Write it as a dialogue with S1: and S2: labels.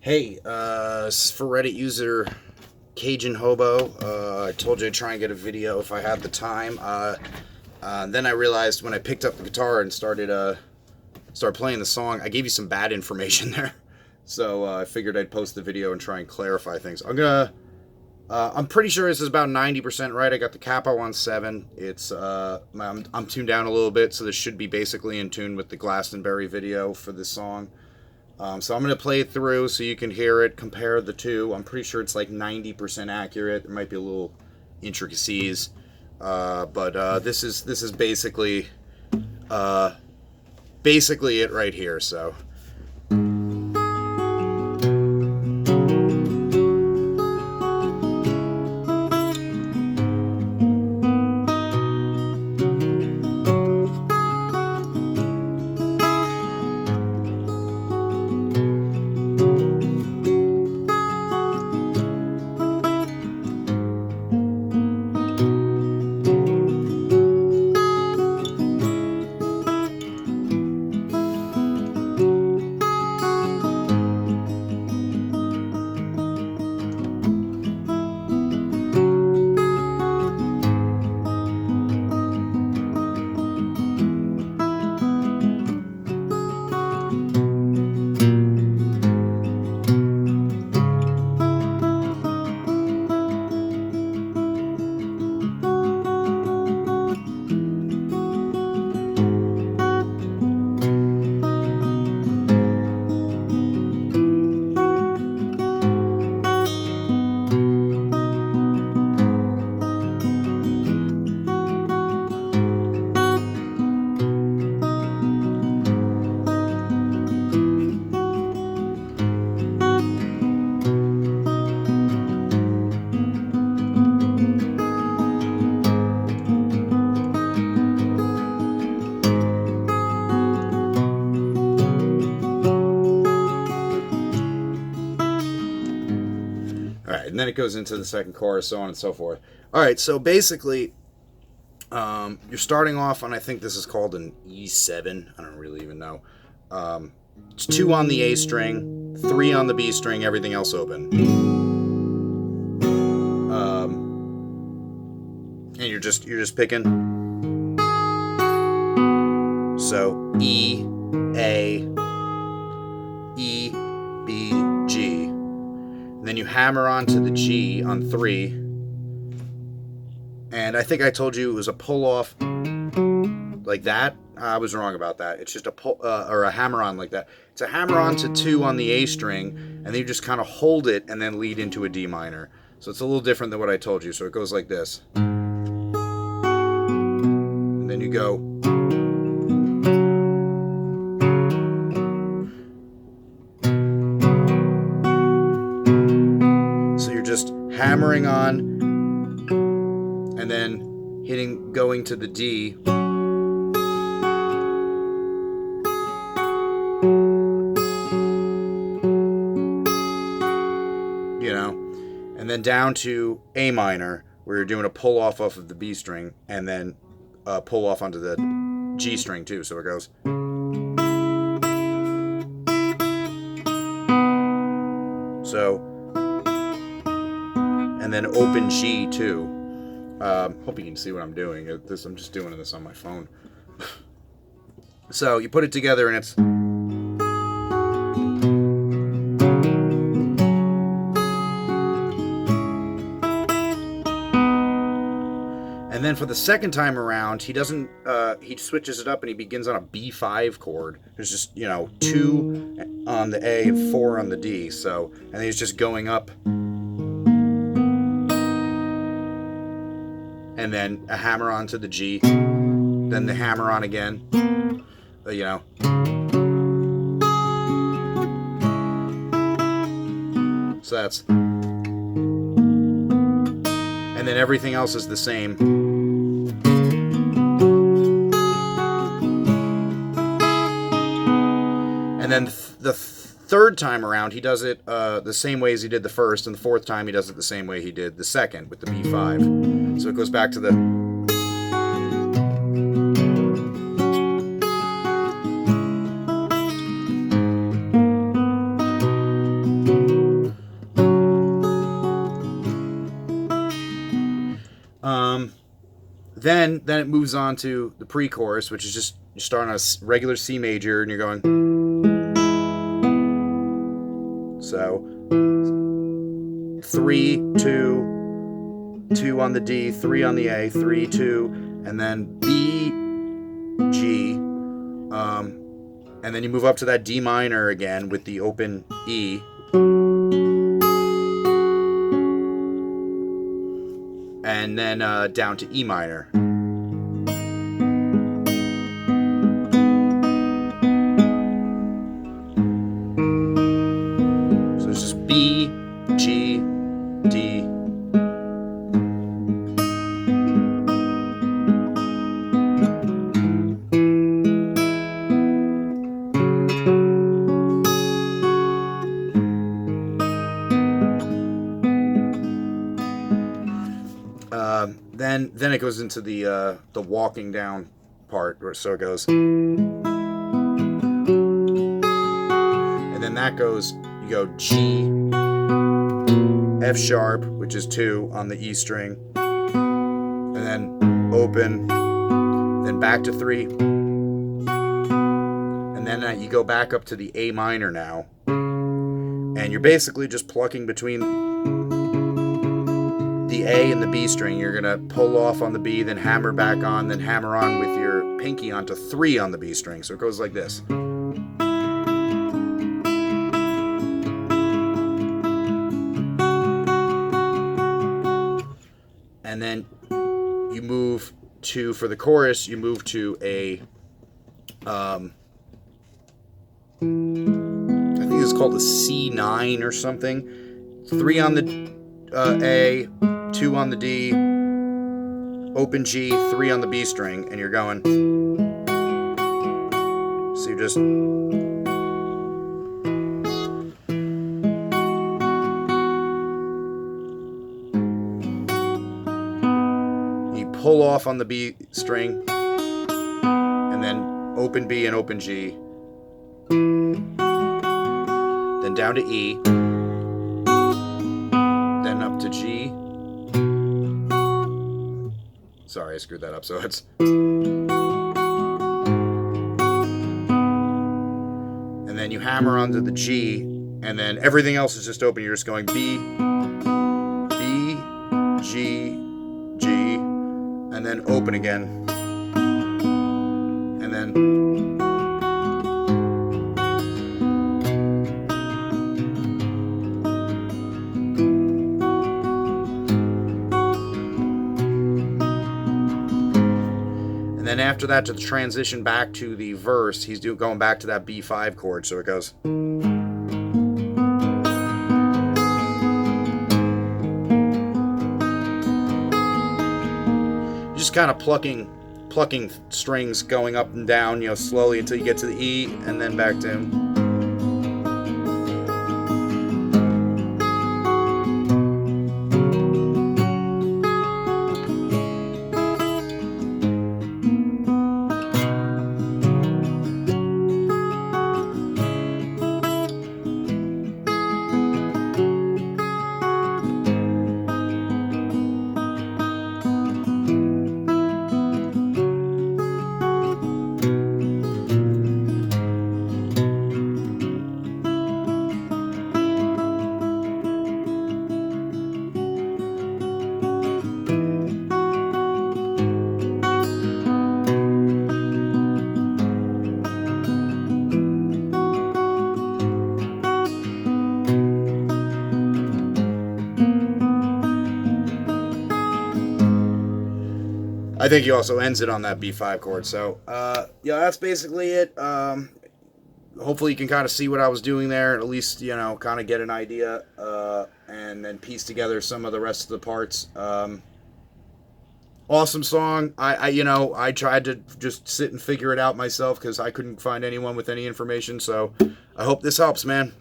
S1: Hey, this is for Reddit user Cajun Hobo. I told you I'd try and get a video if I had the time. Then I realized when I picked up the guitar and started playing the song, I gave you some bad information there. So I figured I'd post the video and try and clarify things. I'm pretty sure this is about 90% right. I got the capo on 7. I'm tuned down a little bit, so this should be basically in tune with the Glastonbury video for this song. So I'm going to play it through so you can hear it, compare the two. I'm pretty sure it's like 90% accurate. There might be a little intricacies, but this is basically it right here. So. All right, and then it goes into the second chorus, so on and so forth. All right, so basically, you're starting off on, I think this is called an E7. I don't really even know. It's 2 on the A string, 3 on the B string, everything else open. And you're just picking. So E, A, E, B, G. And then you hammer onto the G on 3. And I think I told you it was a pull off like that. I was wrong about that. It's just a pull or a hammer on like that. It's a hammer on to 2 on the A string, and then you just kind of hold it and then lead into a D minor. So it's a little different than what I told you. So it goes like this. And then you go. So you're just hammering on and then going to the D. And then down to A minor, where you're doing a pull off of the B string, and then pull off onto the G string too. So it goes. So, and then open G too. Hope you can see what I'm doing. I'm just doing this on my phone. So you put it together and it's. And then for the second time around, he doesn't. He switches it up and he begins on a B5 chord. There's just 2 on the A and 4 on the D. So and then he's just going up, and then a hammer onto the G, then the hammer on again. So that's. And then everything else is the same. And then the third time around, he does it the same way as he did the first, and the fourth time he does it the same way he did the second with the B5. So it goes back to the. Then it moves on to the pre-chorus, which is just you start on a regular C major and you're going. So 3, 2, 2 on the D, 3 on the A, 3, 2, and then B, G, and then you move up to that D minor again with the open E. And then down to E minor. So it's just B, G, D. Then it goes into the walking down part, so it goes, and then that goes. You go G, F sharp, which is 2 on the E string, and then open, then back to 3, and then you go back up to the A minor now, and you're basically just plucking between the A and the B string. You're gonna pull off on the B, then hammer back on, then hammer on with your pinky onto 3 on the B string. So it goes like this. And then you move to, for the chorus, you move to a, I think it's called a C9 or something. 3 on the A, 2 on the D, open G, 3 on the B string, and you're going. So you just. You pull off on the B string, and then open B and open G. Then down to E. Then up to G. Sorry, I screwed that up. So it's. And then you hammer onto the G, and then everything else is just open. You're just going B, B, G, G, and then open again. And then. And then after that, to the transition back to the verse, he's going back to that B5 chord, so it goes. Just kind of plucking strings, going up and down, slowly until you get to the E, and then back to. I think he also ends it on that B5 chord. So, that's basically it. Hopefully you can kind of see what I was doing there, at least, kind of get an idea, and then piece together some of the rest of the parts. Awesome song. I tried to just sit and figure it out myself because I couldn't find anyone with any information. So I hope this helps, man.